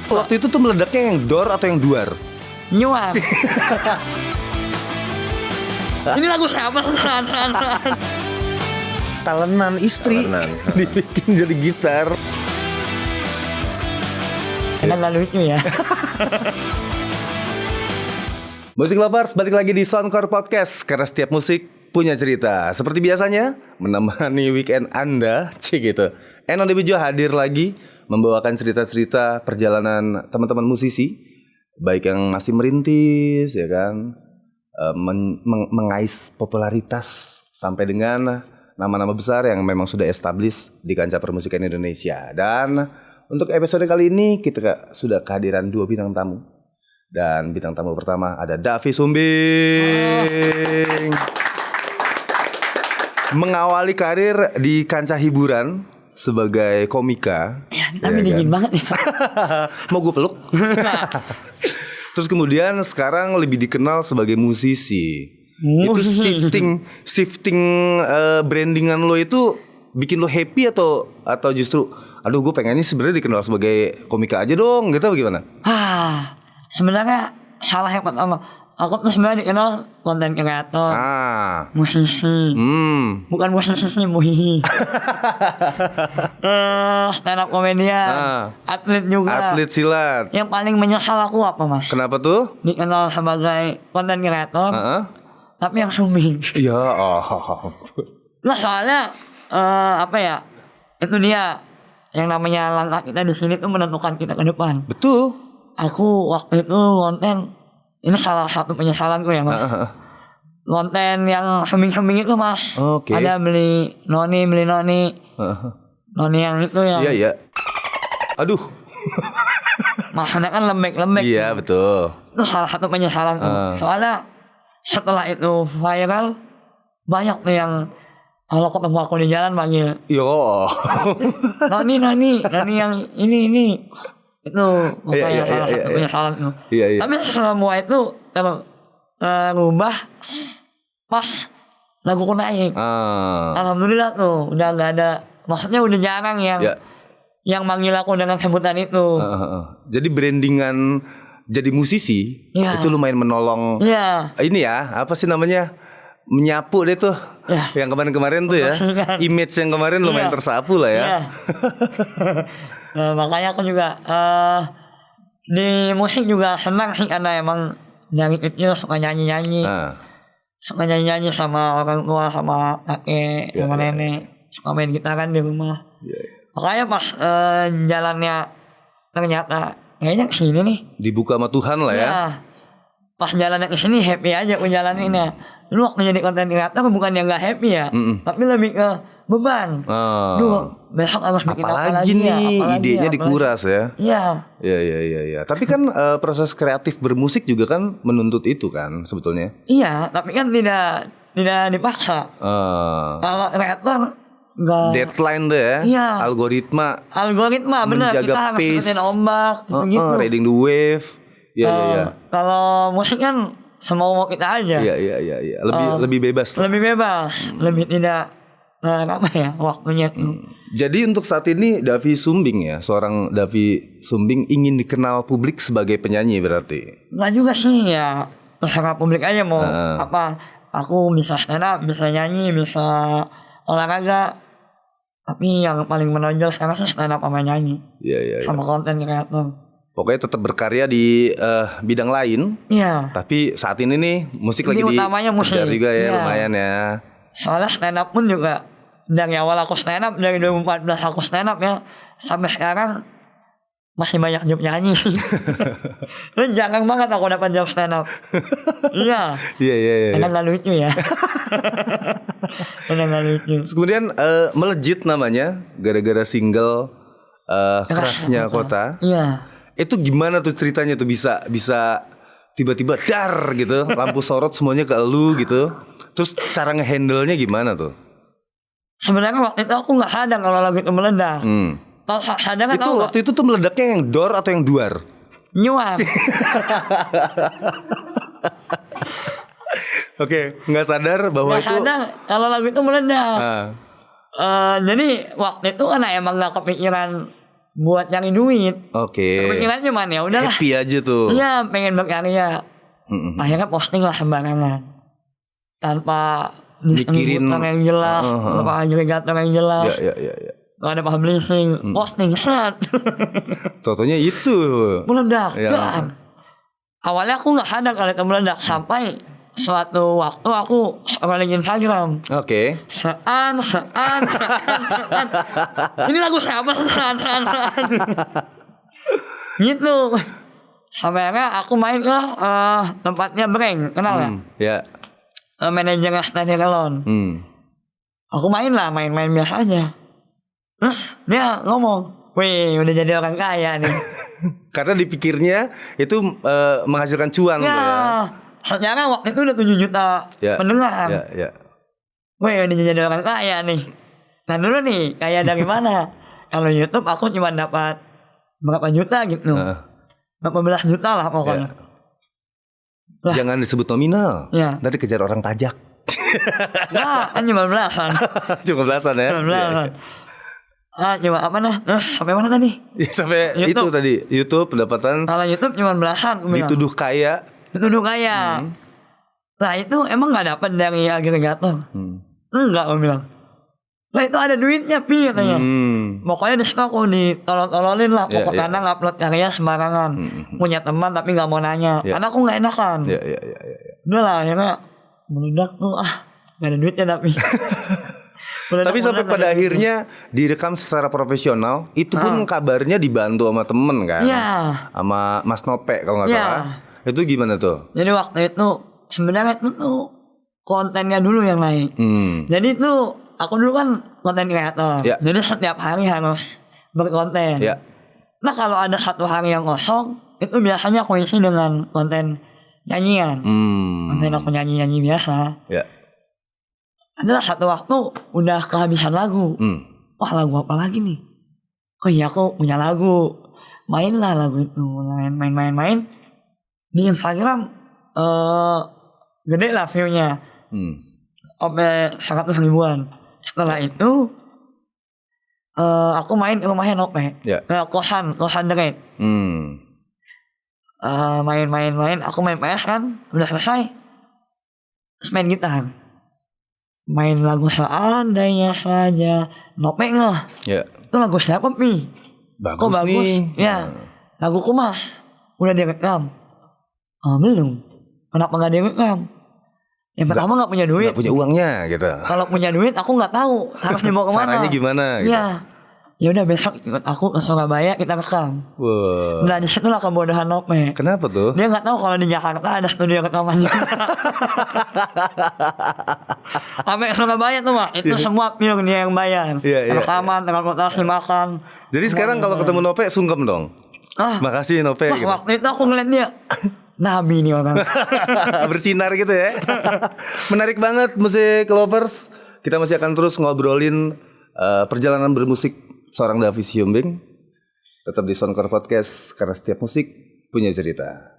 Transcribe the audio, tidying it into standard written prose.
Waktu itu tuh meledaknya yang dor atau yang duar? Nyuap. Ini lagu siapa? Talenan istri. Dibikin jadi gitar. Enak gak lucu ya. Musik Lovers, balik lagi di Soundcore Podcast. Karena setiap musik punya cerita. Seperti biasanya, menemani weekend Anda, gitu. Eno Debijo hadir lagi membawakan cerita-cerita perjalanan teman-teman musisi, baik yang masih merintis, ya kan, mengais popularitas sampai dengan nama-nama besar yang memang sudah established di kancah permusikan Indonesia. Dan untuk episode kali ini kita sudah kehadiran 2 bintang tamu. Dan bintang tamu pertama ada Davi Sumbing. Mengawali karir di kancah hiburan sebagai komika. Ya, tapi ya dingin kan? Banget ya. Mau gue peluk? Terus kemudian sekarang lebih dikenal sebagai musisi. Itu shifting brandingan lo itu bikin lo happy atau justru aduh gue pengennya sebenarnya dikenal sebagai komika aja dong gitu, bagaimana? Sebenarnya salah yang pertama, aku tuh sebenarnya dikenal konten kreator, musisi, bukan musisi, muhihi, stand up komedian, atlet juga, atlet silat. Yang paling menyesal aku apa, Mas? Kenapa tuh? Dikenal sebagai konten kreator, tapi yang sumbing. Ya, Nah soalnya apa ya? Itu dia yang namanya langkah kita di sini tuh menentukan kita ke depan. Betul. Aku waktu itu konten, ini salah satu penyesalanku ya, Mas. Konten yang sumbing-sumbing itu, Mas. Okay. Ada beli noni. Noni yang itu yang. Iya. Aduh. Maksudnya kan lembek-lembek. Iya, betul. Itu salah satu penyesalanku. Soalnya setelah itu viral, banyak tuh yang kalau ketemu aku di jalan panggil, yo, Noni yang ini. Itu makanya salah satu penyesalan itu. Iya. Tapi semua itu rubah pas laguku naik. Alhamdulillah tuh udah nggak ada, maksudnya udah jarang yang manggil aku dengan sebutan itu. Jadi brandingan jadi musisi itu lumayan menolong. Ini ya, apa sih namanya, menyapu deh tuh. Yang kemarin-kemarin tuh ya, image yang kemarin lumayan tersapu lah ya. Makanya aku juga di musik juga senang sih, karena emang dari kecil suka nyanyi-nyanyi. Suka nyanyi-nyanyi sama orang tua, sama kakek, sama nenek. Suka main gitaran di rumah. Makanya pas jalannya ternyata kayaknya kesini nih, dibuka sama Tuhan lah ya. Pas jalannya kesini happy aja aku jalaninnya. Lu waktu jadi konten kreator bukan yang gak happy ya, tapi lebih ke beban. Besok harus bikin apa lagi nih, idenya dikuras ya. Iya. Tapi kan proses kreatif bermusik juga kan menuntut itu kan sebetulnya. Iya, tapi kan tidak dipaksa. Kalau kreator enggak, deadline tuh ya. Iya. Algoritma benar, kita harus ikutin ombak gitu. Riding the wave. Iya. Kalau musik kan semau kita aja. Iya. Lebih bebas. Lebih tidak waktunya. Jadi untuk saat ini Davi Sumbing ya, seorang Davi Sumbing ingin dikenal publik sebagai penyanyi berarti? Nggak juga sih ya, terserah publik aja mau apa. Aku bisa stand up, bisa nyanyi, bisa olahraga. Tapi yang paling menonjol sekarang sih stand up sama nyanyi. Iya. Sama konten kreator. Pokoknya tetap berkarya di bidang lain. Iya. Tapi saat ini nih musik lagi utamanya musik juga ya, lumayan ya. Soalnya stand up pun juga dari awal aku stand up, dari 2014 aku stand up ya, sampai sekarang masih banyak job nyanyi. Dan jarang banget aku dapat job stand up. Iya. Enak gak lucu ya. Enak gak lucu. Kemudian melejit namanya gara-gara single Kerasnya Kota. Iya. Itu gimana tuh ceritanya tuh bisa tiba-tiba dar gitu, lampu sorot semuanya ke elu gitu. Terus cara ngehandle-nya gimana tuh? Sebenarnya waktu itu aku nggak sadar kalau lagu itu meledak. Kalau sadar kan itu waktu itu tuh meledaknya yang dor atau yang duar? Nyuap. Oke, nggak sadar bahwa itu. Nggak sadar kalau lagu itu meledak. Jadi waktu itu kan emang nggak kepikiran buat nyari duit. Oke. Kepikiran cuman ya udahlah. Happy aja tuh. Iya, pengen berkarya. Akhirnya posting lah sembarangan. Tanpa mikirin yang jelas, tanpa agregator yang jelas. Ya. Gak ada publishing, posting set. Contohnya itu Meledak. ya. Awalnya aku gak sadar kalau itu meledak. Sampai suatu waktu aku scrolling Instagram. Oke. Sean. Ini lagu siapa? Sean. Gitu. Sampai akhirnya aku main ke tempatnya Breng. Kenal gak? Ya. Manajernya Stadion Kelon. Aku main biasa aja. Terus dia ngomong, wih udah jadi orang kaya nih. Karena dipikirnya itu menghasilkan cuan tuh ya. Secara waktu itu udah 7 juta pendengar. Ya. Wih udah jadi orang kaya nih. Nah dulu nih kaya dari mana? Kalau YouTube aku cuma dapat berapa juta gitu. Berapa belas juta lah pokoknya. Jangan disebut nominal. Ya. Nanti kejar orang pajak. Nah kan cuma belasan. Cuma belasan ya. Cuma apa nah? Sampai mana tadi? Ya, sampai YouTube. Itu tadi YouTube pendapatan. Kalau YouTube cuma belasan. Dituduh kaya. Nah itu emang gak dapat dari agregator. Enggak aku bilang. Lah itu ada duitnya Pi katanya. Pokoknya disitu aku ditolol-tololin lah. Pokoknya ngupload karya sembarangan. Punya teman tapi gak mau nanya. Karena aku gak enakan. Udah lah akhirnya meledak tuh. Gak ada duitnya tapi. Tapi sampai pada akhirnya direkam secara profesional. Itu pun kabarnya dibantu sama temen kan. Iya. Sama Mas Nope kalau gak salah. Itu gimana tuh? Jadi waktu itu sebenarnya itu tuh kontennya dulu yang naik. Jadi tuh aku dulu kan konten kreator. Jadi setiap hari harus berkonten. Nah kalau ada satu hari yang kosong, itu biasanya aku isi dengan konten nyanyian. Konten aku nyanyi biasa. Adalah satu waktu udah kehabisan lagu. Wah lagu apa lagi nih? Oh iya aku punya lagu. Mainlah lagu itu. Main. Di Instagram gede lah view-nya. Sampai 100 ribuan. Setelah itu aku main ke rumahnya Nope. Ke kosan deket. Main. Aku main PS kan. Udah selesai. Terus main gitar. Main lagu Seandainya Saja. Nope ngeh. Itu lagu siapa Pi? Bagus nih. Ya. Lagu Kumas. Udah direkam. Belum. Kenapa gak direkam? Yang pertama gak punya duit. Gak punya uangnya gitu. Kalau punya duit aku gak tahu harus dibawa kemana. Caranya gimana gitu. Iya. Ya udah besok ikut aku ke Surabaya kita rekam. Nah disitulah kebodohan Nope. Kenapa tuh? Dia gak tahu kalau di Jakarta ada studio rekaman. Sampai ke Surabaya tuh Mak. Itu semua pure dia yang bayar. Rekaman, transportasi, makan. Jadi sekarang kalau ketemu Nope sungkem dong. Makasih Nope gitu. Waktu itu aku ngeliat dia Nabi nih orang. Bersinar gitu ya. Menarik banget musik lovers. Kita masih akan terus ngobrolin perjalanan bermusik seorang Davi Siombing. Tetap di Soundcore Podcast karena setiap musik punya cerita.